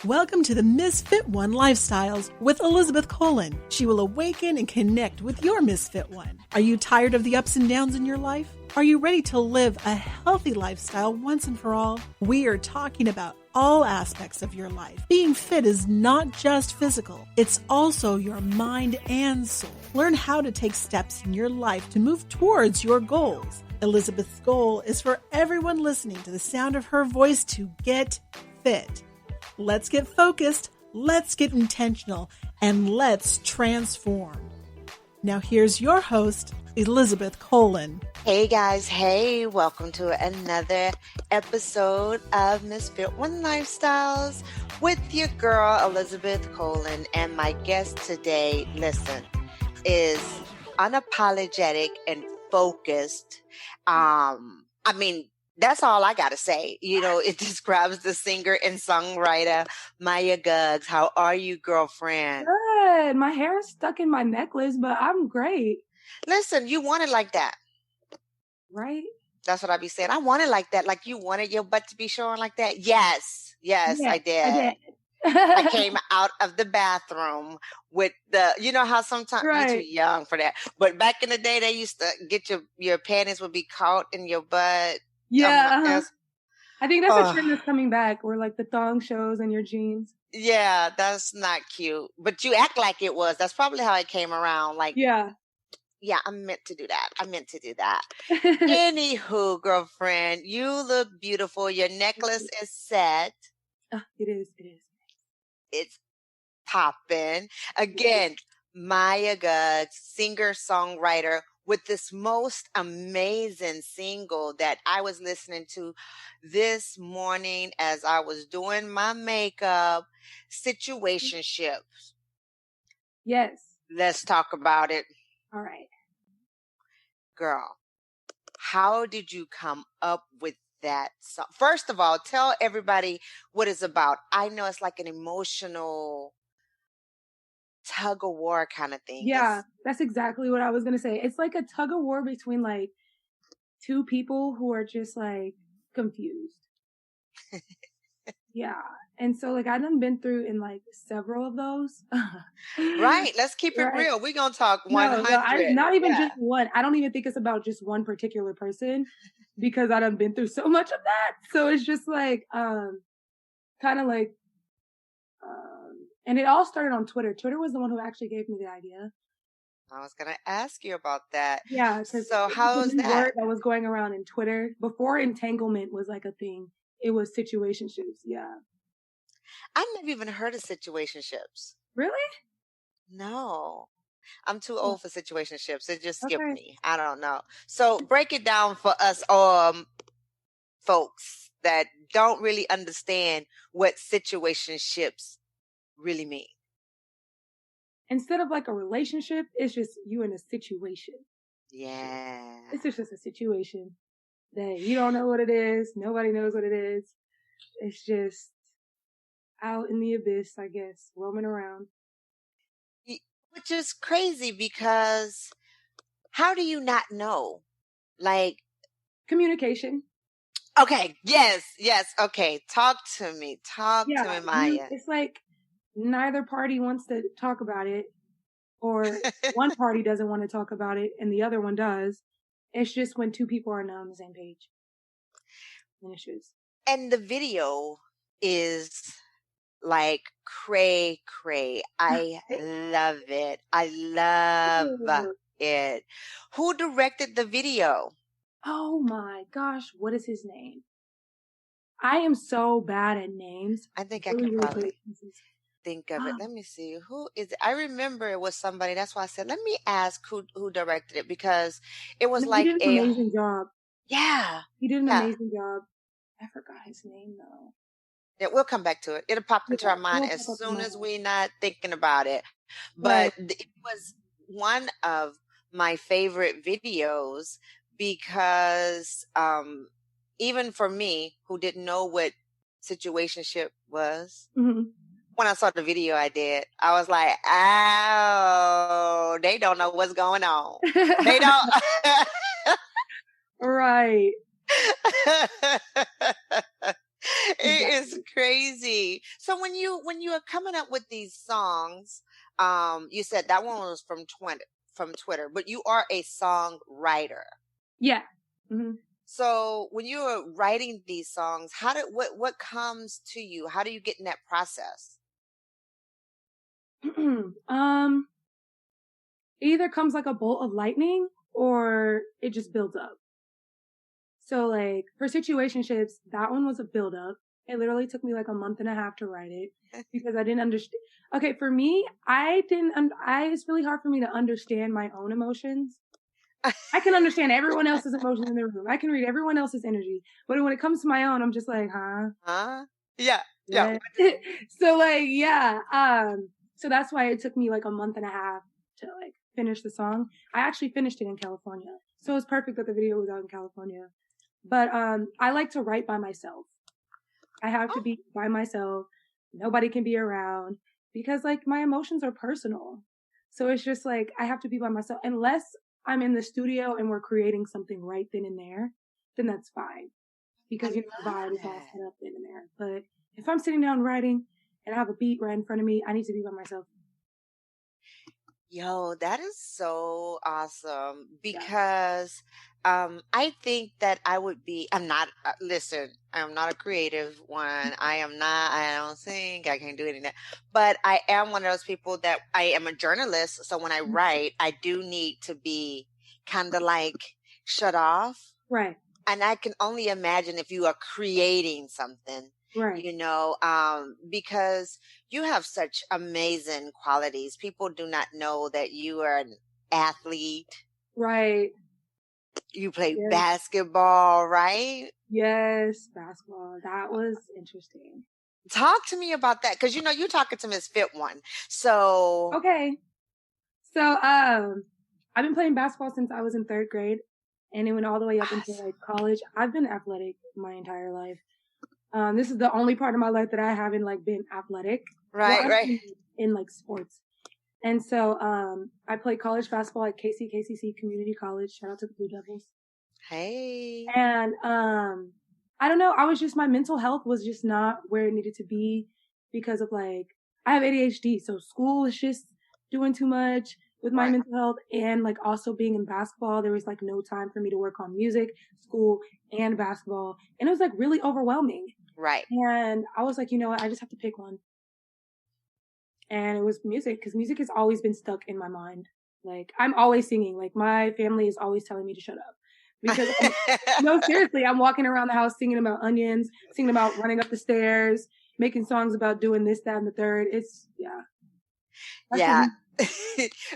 Welcome to the Misfit One Lifestyles with Elizabeth Colin. She will awaken and connect with your Misfit One. Are you tired of the ups and downs in your life? Are you ready to live a healthy lifestyle once and for all? We are talking about all aspects of your life. Being fit is not just physical, it's also your mind and soul. Learn how to take steps in your life to move towards your goals. Elizabeth's goal is for everyone listening to the sound of her voice to get fit. Let's get focused, let's get intentional, and let's transform. Now here's your host, Elizabeth Colin. Hey guys, hey, welcome to another episode of Misfit One Lifestyles with your girl, Elizabeth Colin. And my guest today, listen, is unapologetic and focused. That's all I got to say. You know, it describes the singer and songwriter, Maya Guggs. How are you, girlfriend? Good. My hair is stuck in my necklace, but I'm great. Listen, you want it like that. Right? That's what I be saying. I want it like that. Like you wanted your butt to be showing like that. Yes, I did. I came out of the bathroom with you know how sometimes you're too young for that. But back in the day, they used to get your panties would be caught in your butt. Yeah. I think that's a trend that's coming back, where like the thong shows and your jeans. Yeah, that's not cute. But you act like it was. That's probably how it came around. Like, yeah, I meant to do that. Anywho, girlfriend, you look beautiful. Your necklace is set. It is. It's popping. Again, Maya Guggs, singer-songwriter, with this most amazing single that I was listening to this morning as I was doing my makeup, Situationships. Yes. Let's talk about it. All right. Girl, how did you come up with that song? First of all, tell everybody what it's about. I know it's like an emotional tug of war kind of thing. Yeah, that's exactly what I was going to say. It's like a tug of war between like two people who are just like confused. Yeah. And so like I done been through in like several of those. Right. Let's keep it real. We're going to talk 100. Not even just one. I don't even think it's about just one particular person because I done been through so much of that. So it's just like, kind of like, and it all started on Twitter. Twitter was the one who actually gave me the idea. I was going to ask you about that. Yeah. So how was that? Word that was going around in Twitter before entanglement was like a thing. It was situationships. Yeah. I never even heard of situationships. Really? No. I'm too old for situationships. It just skipped me. I don't know. So break it down for us folks that don't really understand what situationships really mean. Instead of like a relationship, it's just you in a situation. Yeah. It's just a situation that you don't know what it is. Nobody knows what it is. It's just out in the abyss, I guess, roaming around. Which is crazy because how do you not know? Like communication. Okay. Yes. Okay. Talk to me, Maya. It's like neither party wants to talk about it, or one party doesn't want to talk about it and the other one does. It's just when two people are not on the same page. And issues. And the video is like cray. I love it. Who directed the video? Oh my gosh, what is his name? I am so bad at names. I think I can probably think of it. Let me see. Who is it? I remember it was somebody. That's why I said, let me ask who directed it, because it was he did an amazing job. Yeah. He did an amazing job. I forgot his name though. Yeah, we'll come back to it. It'll pop into our mind as soon as we're not thinking about it. But it was one of my favorite videos because even for me, who didn't know what situationship was, when I saw the video I did, I was like, oh, they don't know what's going on. They don't. Right. It is crazy. So when you are coming up with these songs, you said that one was from Twitter, but you are a songwriter. Yeah. Mm-hmm. So when you are writing these songs, what comes to you? How do you get in that process? Either comes like a bolt of lightning or it just builds up. So like for Situationships, that one was a build up. It literally took me like a month and a half to write it because I didn't understand. Okay, for me, it's really hard for me to understand my own emotions. I can understand everyone else's emotions in the room. I can read everyone else's energy. But when it comes to my own, I'm just like, huh? Huh? Yeah. Yeah. So like, yeah. So that's why it took me like a month and a half to like finish the song. I actually finished it in California. So it was perfect that the video was out in California. But I like to write by myself. I have to be by myself. Nobody can be around because like my emotions are personal. So it's just like I have to be by myself unless I'm in the studio and we're creating something right then and there, then that's fine. Because the vibe is all set up then and there. But if I'm sitting down writing and I have a beat right in front of me, I need to be by myself. Yo, that is so awesome because I think that I'm not, listen, I'm not a creative one. I don't sing, I can't do any of that. But I am one of those people that I am a journalist. So when I write, I do need to be kind of like shut off. Right. And I can only imagine if you are creating something, right. Because you have such amazing qualities. People do not know that you are an athlete. Right. You play basketball, right? Yes, basketball. That was interesting. Talk to me about that. Cause you're talking to Miss Fit One. So. Okay. So, I've been playing basketball since I was in 3rd grade. And it went all the way up until like college. I've been athletic my entire life. This is the only part of my life that I haven't like been athletic. Right. In like sports. And so, I played college basketball at KCC Community College. Shout out to the Blue Devils. Hey. And, I don't know. My mental health was just not where it needed to be because of like, I have ADHD. So school is just doing too much with my mental health, and like also being in basketball, there was like no time for me to work on music, school, and basketball. And it was like really overwhelming. Right. And I was like, you know what? I just have to pick one. And it was music, because music has always been stuck in my mind. Like I'm always singing. Like my family is always telling me to shut up. Because no, seriously, I'm walking around the house singing about onions, singing about running up the stairs, making songs about doing this, that, and the third. It's yeah.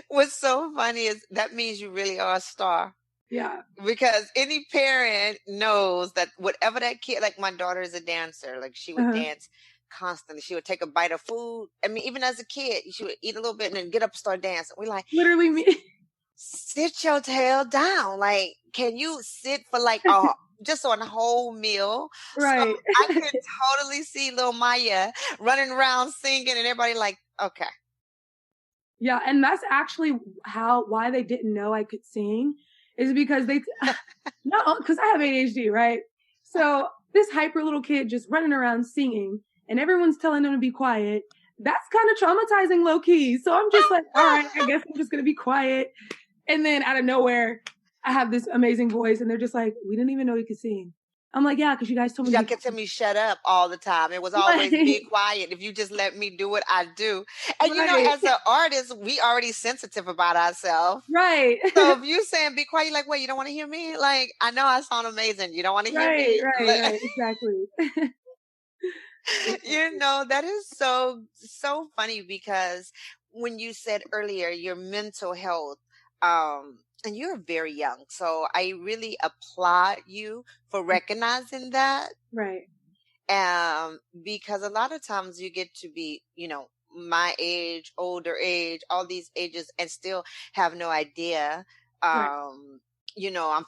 What's so funny is that means you really are a star. Yeah. Because any parent knows that whatever that kid, like my daughter is a dancer, like she would dance constantly. She would take a bite of food. I mean, even as a kid, she would eat a little bit and then get up and start dancing. We're like, literally me. Sit your tail down. Like, can you sit for like just on a whole meal? Right. So I could totally see little Maya running around singing and everybody like, okay. Yeah, and that's actually why they didn't know I could sing, is because because I have ADHD, right? So this hyper little kid just running around singing and everyone's telling them to be quiet. That's kind of traumatizing low key. So I'm just like, all right, I guess I'm just going to be quiet. And then out of nowhere, I have this amazing voice and they're just like, we didn't even know you could sing. I'm like, yeah, because you guys told me. Y'all could tell me shut up all the time. It was always be quiet. If you just let me do what I do. And as an artist, we already sensitive about ourselves. Right. So if you saying be quiet, you're like, wait, you don't want to hear me? Like, I know I sound amazing. You don't want to hear me? Right, exactly. That is so funny, because when you said earlier your mental health, and you're very young, so I really applaud you for recognizing that. Right. Because a lot of times you get to be, my age, older age, all these ages, and still have no idea. I'm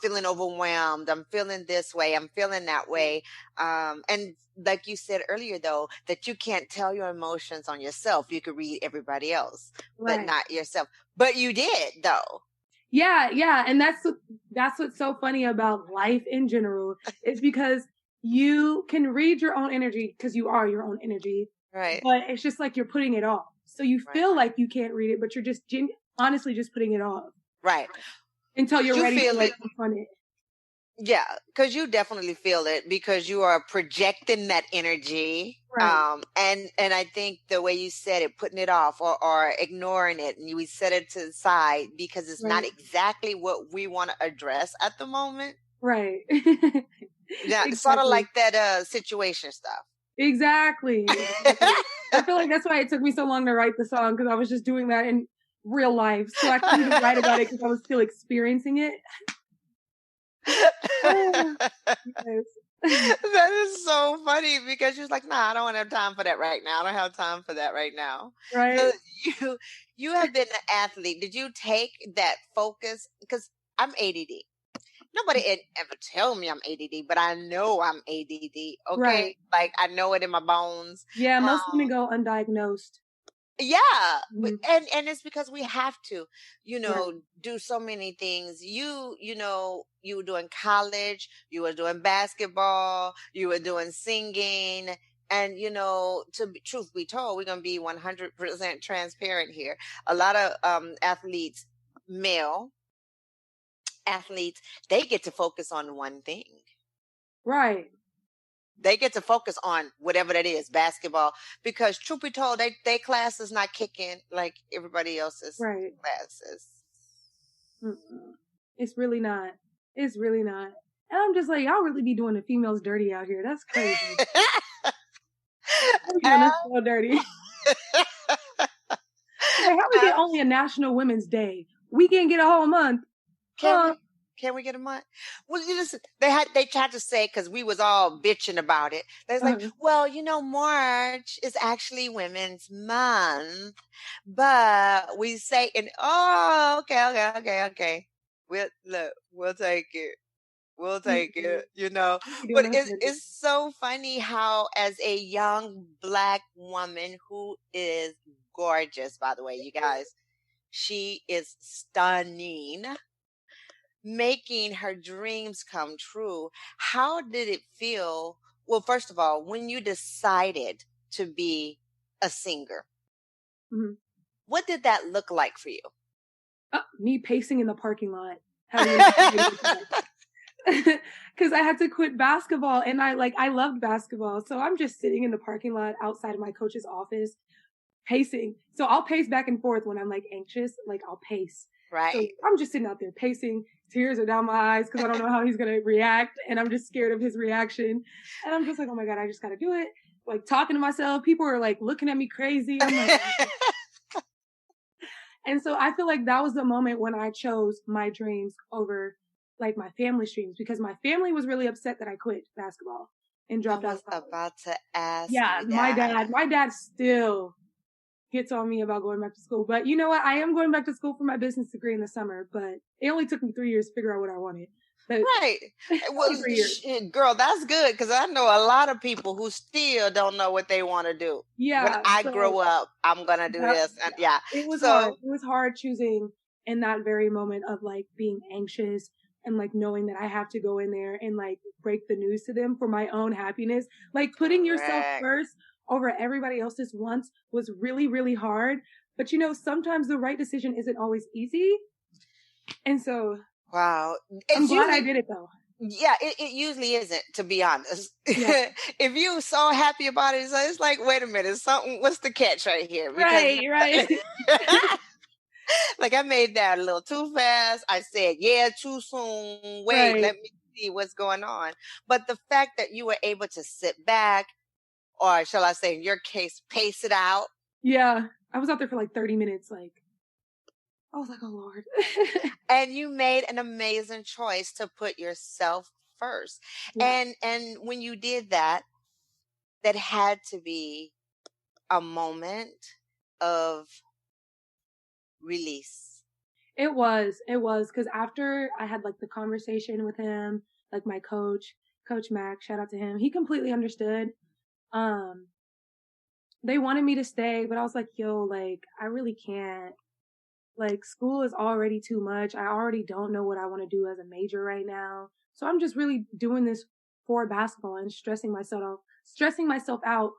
feeling overwhelmed. I'm feeling this way. I'm feeling that way. And like you said earlier, though, that you can't tell your emotions on yourself. You could read everybody else, but not yourself. But you did, though. Yeah. And that's what's so funny about life in general, is because you can read your own energy because you are your own energy. Right. But it's just like you're putting it off. So you feel like you can't read it, but you're just honestly just putting it off. Right. Until you're ready to like confront it. Yeah, because you definitely feel it because you are projecting that energy. Right. And I think the way you said it, putting it off or ignoring it, and we set it to the side because it's not exactly what we want to address at the moment. Right. Yeah, exactly. Sort of like that situation stuff. Exactly. I feel like that's why it took me so long to write the song, because I was just doing that in real life. So I couldn't even write about it because I was still experiencing it. Yes. That is so funny because she was like, nah, I don't have time for that right now. I don't have time for that right now. Right. So you have been an athlete. Did you take that focus? Because I'm ADD. Nobody ever tell me I'm ADD, but I know I'm ADD. Okay. Right. Like I know it in my bones. Yeah. Most women go undiagnosed. Yeah. And it's because we have to, do so many things. You were doing college, you were doing basketball, you were doing singing. And, truth be told, we're going to be 100% transparent here. A lot of athletes, male athletes, they get to focus on one thing. Right. They get to focus on whatever that is, basketball, because truth be told, they class is not kicking like everybody else's classes. It's really not. It's really not. And I'm just like, y'all really be doing the females dirty out here. That's crazy. Doing so dirty. Like, how we get only a National Women's Day? We can't get a whole month. Can we get a month? Well, listen, they tried to say, because we was all bitching about it. They was like, well, March is actually Women's Month, but we say, okay. We'll take it. We'll take it, But it's so funny how, as a young Black woman who is gorgeous, by the way, you guys, she is stunning, making her dreams come true. How did it feel? Well, first of all, when you decided to be a singer, what did that look like for you? Me pacing in the parking lot. Because I had to quit basketball, and I loved basketball. So I'm just sitting in the parking lot outside of my coach's office, pacing. So I'll pace back and forth when I'm like anxious, like I'll pace. Right. So I'm just sitting out there pacing. Tears are down my eyes because I don't know how he's going to react. And I'm just scared of his reaction. And I'm just like, oh my God, I just got to do it. Like talking to myself. People are like looking at me crazy. I'm like, and so I feel like that was the moment when I chose my dreams over like my family's dreams, because my family was really upset that I quit basketball and dropped out. I was about to ask. Yeah, my dad still gets on me about going back to school. But you know what? I am going back to school for my business degree in the summer, but it only took me 3 years to figure out what I wanted. But right. Well, girl, that's good, because I know a lot of people who still don't know what they want to do. Yeah. When I grow up, I'm going to do this. And It was hard. It was hard choosing in that very moment of like being anxious and like knowing that I have to go in there and like break the news to them for my own happiness. Like putting yourself first over everybody else's wants was really, really hard. But sometimes the right decision isn't always easy. And so, wow. I'm glad I did it though. Yeah, it usually isn't, to be honest. Yeah. If you're so happy about it, it's like, wait a minute, what's the catch right here? Because, right. Like I made that a little too fast. I said, yeah, too soon. Wait, let me see what's going on. But the fact that you were able to sit back, or shall I say, in your case, pace it out. Yeah. I was out there for like 30 minutes. Like, I was like, oh Lord. And you made an amazing choice to put yourself first. Yeah. And when you did that, that had to be a moment of release. It was, because after I had like the conversation with him, like my coach Mac, shout out to him, he completely understood. They wanted me to stay, but I was like, yo, like, I really can't. Like, school is already too much. I already don't know what I want to do as a major right now. So I'm just really doing this for basketball and stressing myself out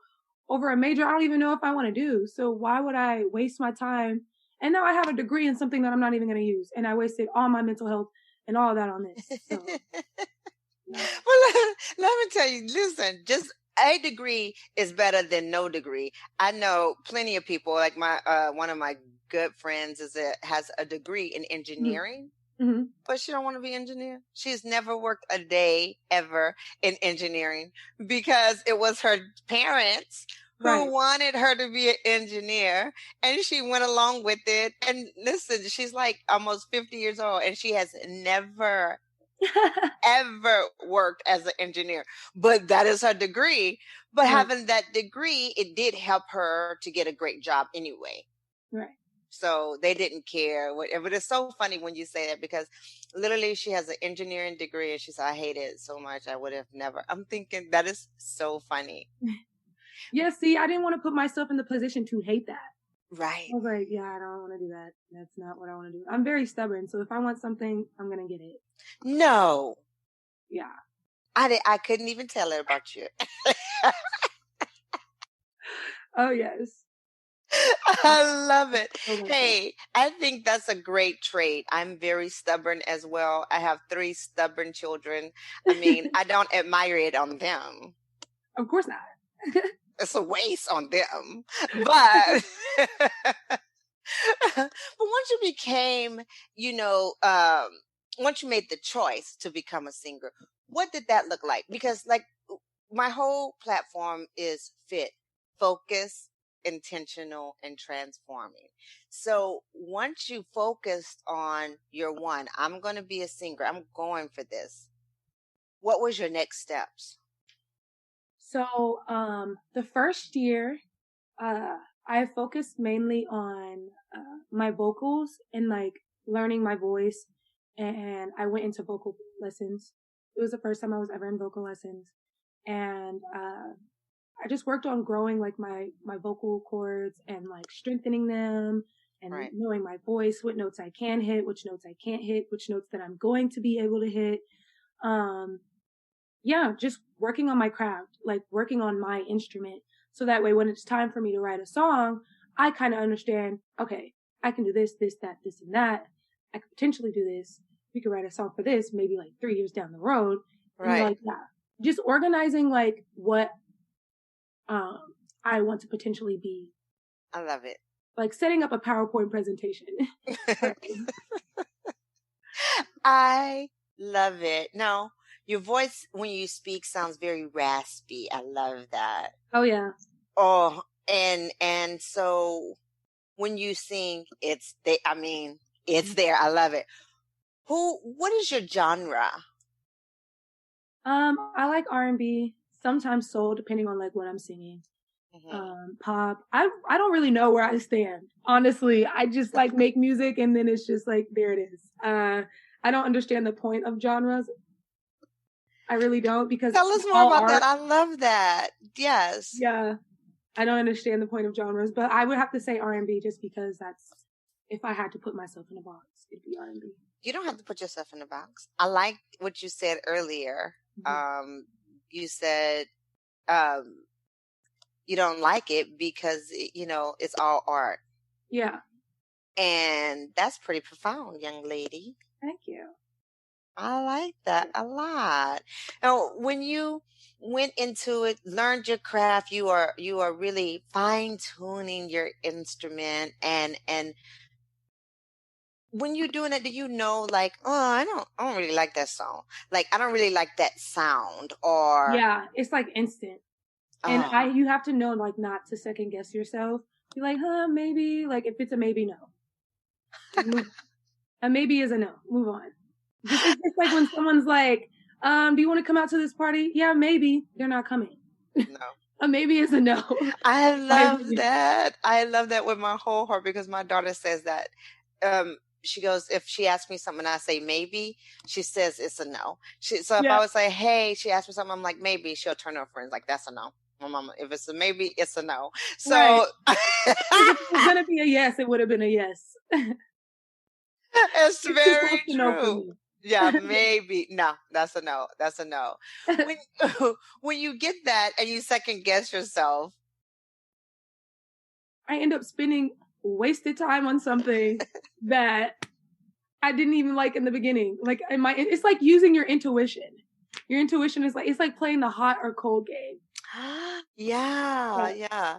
over a major I don't even know if I want to do. So why would I waste my time? And now I have a degree in something that I'm not even going to use. And I wasted all my mental health and all of that on this. So, Well, let me tell you, listen, just a degree is better than no degree. I know plenty of people, like one of my good friends has a degree in engineering, mm-hmm. but she don't want to be an engineer. She's never worked a day ever in engineering because it was her parents who wanted her to be an engineer, and she went along with it. And listen, she's like almost 50 years old, and she has never ever worked as an engineer, but that is her degree. But having that degree, it did help her to get a great job anyway. Right. So they didn't care. But it's so funny when you say that, because literally she has an engineering degree and she said, I hate it so much. I would have never. I'm thinking that is so funny. Yeah, see, I didn't want to put myself in the position to hate that. Right. I was like, yeah, I don't want to do that. That's not what I want to do. I'm very stubborn. So if I want something, I'm going to get it. No. Yeah. I couldn't even tell it about you. Oh, yes. I love it. Hey, I think that's a great trait. I'm very stubborn as well. I have 3 stubborn children. I mean, I don't admire it on them. Of course not. It's a waste on them. But but once you became, once you made the choice to become a singer, what did that look like? Because like my whole platform is fit, focus, intentional, and transforming. So once you focused on your one, I'm going to be a singer, I'm going for this, what was your next steps? So the first year, I focused mainly on my vocals and like learning my voice, and I went into vocal lessons. It was the first time I was ever in vocal lessons, and I just worked on growing like my vocal cords and like strengthening them and knowing my voice, what notes I can hit, which notes I can't hit, which notes that I'm going to be able to hit. Yeah, just working on my craft, like working on my instrument. So that way, when it's time for me to write a song, I kind of understand, okay, I can do this, this, that, this, and that. I could potentially do this. We could write a song for this, maybe like 3 years down the road. Right. And like that. Just organizing like what I want to potentially be. I love it. Like setting up a PowerPoint presentation. I love it. No, your voice when you speak sounds very raspy. I love that. Oh yeah. Oh, and so when you sing, it's there. I love it. What is your genre? I like R&B, sometimes soul, depending on like what I'm singing. Mm-hmm. Pop. I don't really know where I stand. Honestly, I just like make music and then it's just like, there it is. I don't understand the point of genres. I really don't, because tell us more about that. I love that. Yes. Yeah. I don't understand the point of genres, but I would have to say R&B just because that's, if I had to put myself in a box, it'd be R&B. You don't have to put yourself in a box. I like what you said earlier. Mm-hmm. You said, you don't like it because, it's all art. Yeah. And that's pretty profound, young lady. Thank you. I like that a lot. Now, when you went into it, learned your craft, you are really fine tuning your instrument, and when you're doing it, do you know like, oh, I don't really like that song. Like, I don't really like that sound, or yeah, it's like instant. And you have to know like not to second guess yourself. Be like, maybe, like if it's a maybe, no. A maybe is a no. Move on. It's just like when someone's like, do you want to come out to this party? Yeah, maybe. They're not coming. No. A maybe is a no. I love that. I love that with my whole heart, because my daughter says that. She goes, if she asks me something and I say maybe, she says it's a no. So if I would say, hey, she asked me something, I'm like, maybe, she'll turn to her friends like, that's a no. My mama, if it's a maybe, it's a no. So if it was going to be a yes, it would have been a yes. It's very true. Yeah, maybe. No, that's a no. That's a no. When when you get that and you second guess yourself, I end up spending wasted time on something that I didn't even like in the beginning. Like it's like using your intuition. Your intuition is like, it's like playing the hot or cold game. yeah.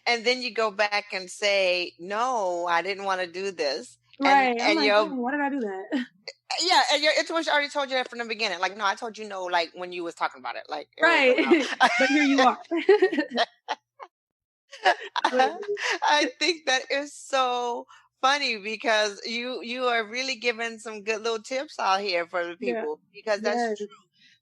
And then you go back and say, "No, I didn't want to do this." Right. I'm And like, your why did I do that? yeah, and your intuition already told you that from the beginning. Like, no, I told you no, like when you was talking about it, like earlier. Right. But here you are. I think that is so funny because you are really giving some good little tips out here for the Yeah. people, because that's Yes. true.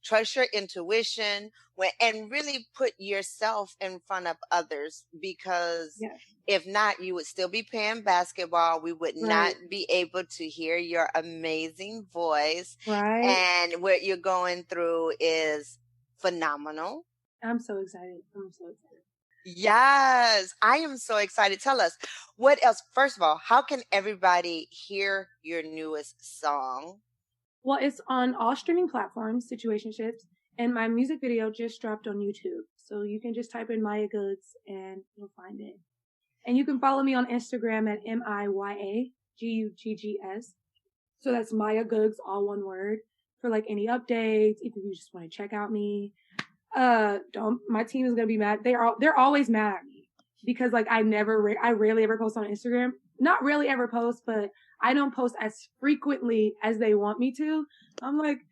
Trust your intuition and really put yourself in front of others, because Yes. if not, you would still be playing basketball. We would not Right. be able to hear your amazing voice. Right. And what you're going through is phenomenal. I'm so excited. I'm so excited. Yes, I am so excited. Tell us, what else? First of all, how can everybody hear your newest song? Well, it's on all streaming platforms, Situationships, and my music video just dropped on YouTube. So you can just type in Maya Goods and you'll find it. And you can follow me on Instagram at MIYAGUGGS. So that's Maya Goods, all one word, for like any updates. If you just want to check out me, my team is gonna be mad. They're always mad at me because like I rarely ever post on Instagram. Not really ever post, but I don't post as frequently as they want me to. I'm like,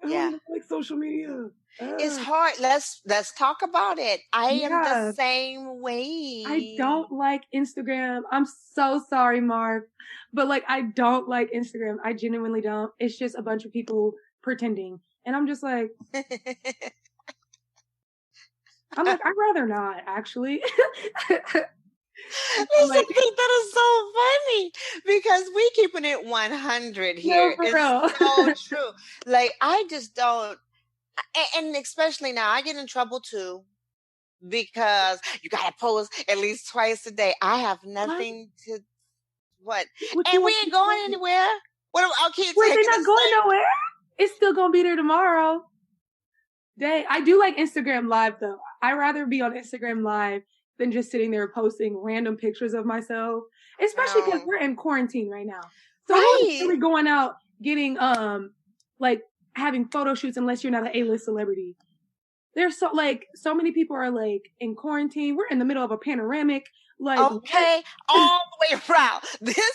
I don't like social media. It's hard. Let's talk about it. I am the same way. I don't like Instagram. I'm so sorry, Marv, but like I don't like Instagram. I genuinely don't. It's just a bunch of people pretending, and I'm just like. I'm like, I'd rather not, actually. I think that is so funny because we keeping it 100 here. No, for it's real. so true. Like, I just don't, and especially now, I get in trouble too because you gotta post at least twice a day. I have nothing to and we ain't going anywhere. What? I'll keep Wait, taking they're not going nowhere. It's still gonna be there tomorrow. Dang, I do like Instagram Live though. I'd rather be on Instagram Live than just sitting there posting random pictures of myself, especially because we're in quarantine right now. So who's really going out getting like having photo shoots unless you're not an A-list celebrity? There's so many people are like in quarantine. We're in the middle of a panoramic. Like all the way around. This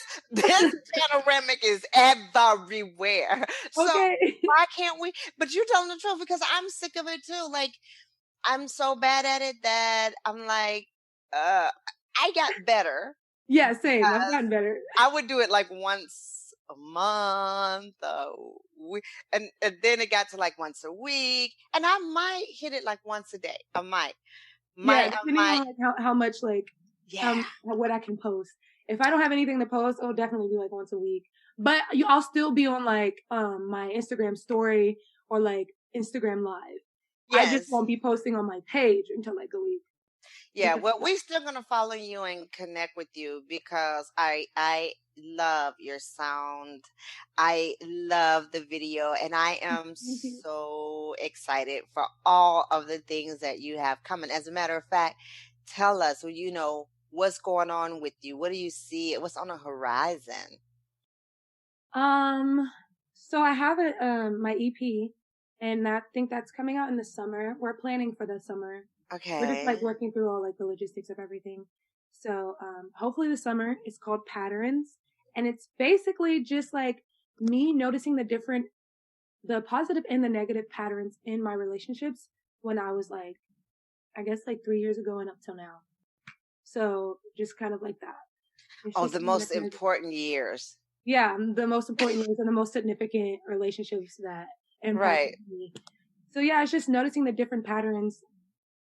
panoramic is everywhere. So why can't we? But you're telling the truth because I'm sick of it too. Like I'm so bad at it that I'm like, I got better. Yeah, same. I've gotten better. I would do it like once a month, and then it got to like once a week, and I might hit it like once a day. I might. Depending on like how much like what I can post. If I don't have anything to post, it'll definitely be like once a week. But I'll still be on like my Instagram story or like Instagram Live. Yes. I just won't be posting on my page until like a week. Yeah, well, we're still gonna follow you and connect with you because I love your sound. I love the video, and I am so excited for all of the things that you have coming. As a matter of fact, tell us, what's going on with you. What do you see? What's on the horizon? So I have my EP, and I think that's coming out in the summer. We're planning for the summer. Okay. We're just like working through all like the logistics of everything. So hopefully the summer. It's called Patterns, and it's basically just like me noticing the positive and the negative patterns in my relationships when I was like, I guess like 3 years ago and up till now. So just kind of like that. The most important years. Yeah, the most important years and the most significant relationships that impacted me. So yeah, it's just noticing the different patterns.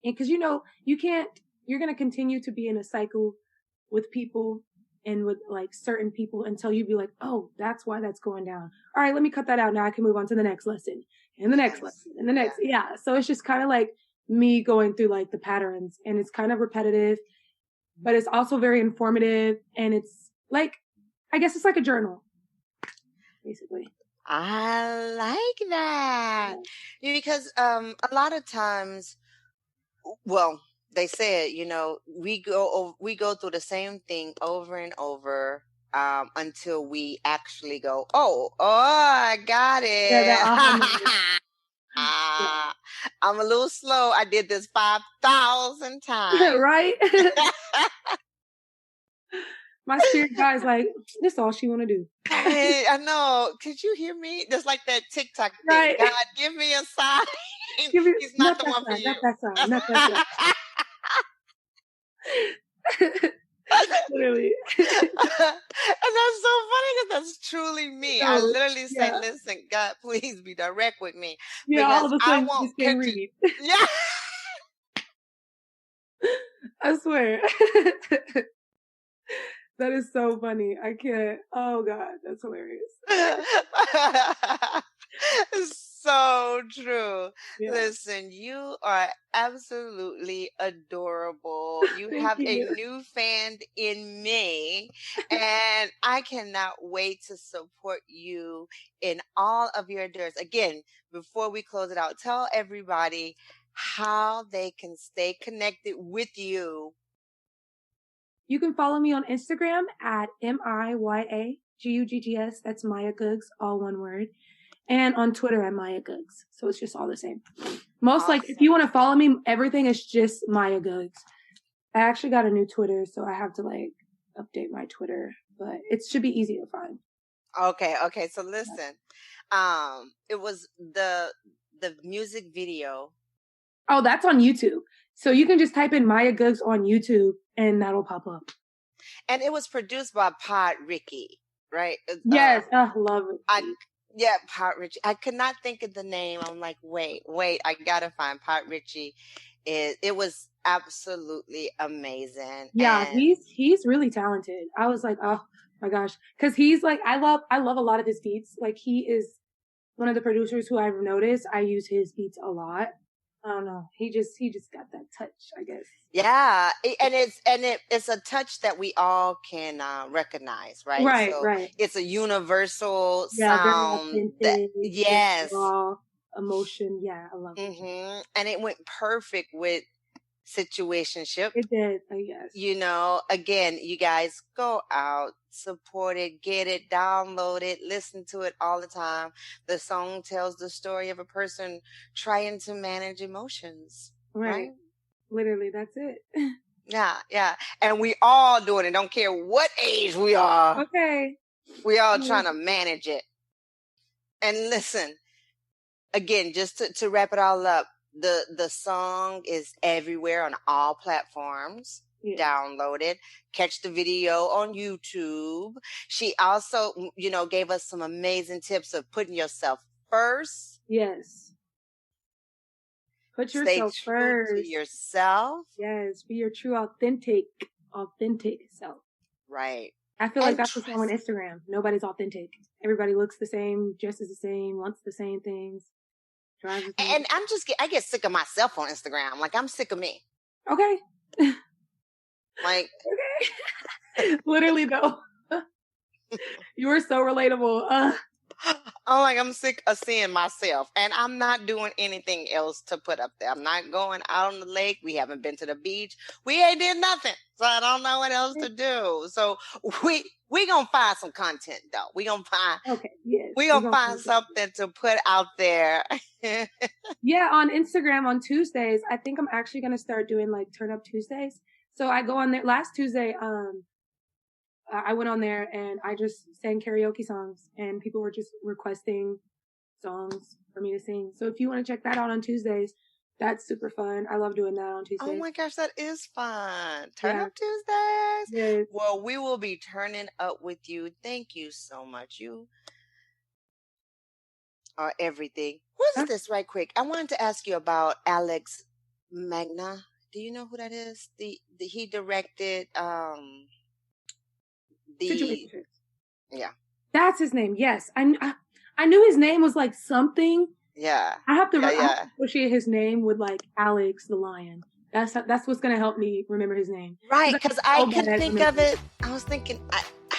And cause you're going to continue to be in a cycle with people and with like certain people until you be like, oh, that's why that's going down. All right, let me cut that out. Now I can move on to the next lesson and the next lesson and the next. Yeah. So it's just kind of like me going through like the patterns, and it's kind of repetitive, but it's also very informative. And it's like, I guess it's like a journal, basically. I like that. Because a lot of times, well, they said, we go through the same thing over and over until we actually go, I got it. Yeah, that aha moment. I'm a little slow. I did this 5,000 times. Right? My spirit guy's like, this is all she want to do. I know. Could you hear me? Just like that TikTok thing. Right. God, give me a sign. He's not the one for you. Not that sign. Not that sign. Literally. And that's so funny because that's truly me. I literally say, listen, God, please be direct with me. Yeah, all of a sudden you just can't read. Yeah. I swear. That is so funny. I can't. Oh God, that's hilarious. So true. Yeah. Listen, you are absolutely adorable. You have a new fan in me, and I cannot wait to support you in all of your endeavors. Again, before we close it out, tell everybody how they can stay connected with you. You can follow me on Instagram at MIYAGUGGS. That's Maya Googs, all one word. And on Twitter at Maya Googs. So it's just all the same. Awesome. Like, if you want to follow me, everything is just Maya Googs. I actually got a new Twitter, so I have to update my Twitter, but it should be easy to find. Okay. So listen, it was the music video. Oh, that's on YouTube. So you can just type in Maya Googs on YouTube and that'll pop up. And it was produced by Pod Ricky, right? Yes, I love it. Pod Richie. I could not think of the name. I'm like, wait, I gotta find Pod Richie. It was absolutely amazing. Yeah, and he's really talented. I was like, oh my gosh, because he's like, I love a lot of his beats. Like, he is one of the producers who I've noticed. I use his beats a lot. I don't know. He just got that touch, I guess. Yeah, and it's a touch that we all can recognize, right? Right, so right. It's a universal sound. Yes. Raw emotion. Yeah, I love it. Mm-hmm. And it went perfect with Situationships. It did, I guess. Again, you guys go out, support it, get it, download it, listen to it all the time. The song tells the story of a person trying to manage emotions. Right? Literally, that's it. Yeah. And we all doing it. Don't care what age we are. Okay. We all trying to manage it. And listen, again, just to wrap it all up, the song is everywhere on all platforms. Download it. Catch the video on YouTube. She also, gave us some amazing tips of putting yourself first. Yes. Put yourself Stay first. True to yourself. Yes. Be your true, authentic self. Right. I feel like that's what's wrong on Instagram. Nobody's authentic. Everybody looks the same, dresses the same, wants the same things. And I get sick of myself on Instagram. Like, I'm sick of me. Okay. Like, okay. Literally though. You were so relatable. I'm sick of seeing myself, and I'm not doing anything else to put up there. I'm not going out on the lake. We haven't been to the beach. We ain't did nothing, so I don't know what else to do. So we gonna find some content though. We gonna find something to put out there. Yeah, on Instagram on Tuesdays, I think I'm actually gonna start doing Turn Up Tuesdays. So I go on there. Last Tuesday, I went on there and I just sang karaoke songs and people were just requesting songs for me to sing. So if you want to check that out on Tuesdays, that's super fun. I love doing that on Tuesdays. Oh my gosh, that is fun. Turn Up Tuesdays. Yes. Well, we will be turning up with you. Thank you so much. You are everything. What's this right quick? I wanted to ask you about Alex Magna. Do you know who that is? He directed Situationships. Yeah. That's his name. Yes. I knew his name was something. Yeah. I have to associate his name with Alex the Lion. That's what's going to help me remember his name. Right. Because I could think of it. I was thinking,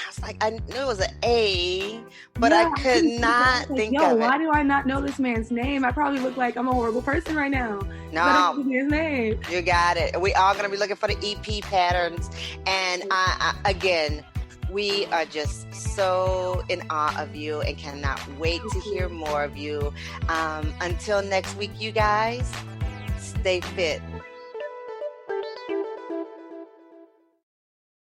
was like, I knew it was an A, but I could not think of it. Why do I not know this man's name? I probably look like I'm a horrible person right now. No, I don't know his name. You got it. We are going to be looking for the EP patterns. And again, we are just so in awe of you and cannot wait to hear more of you. Until next week, you guys, stay fit.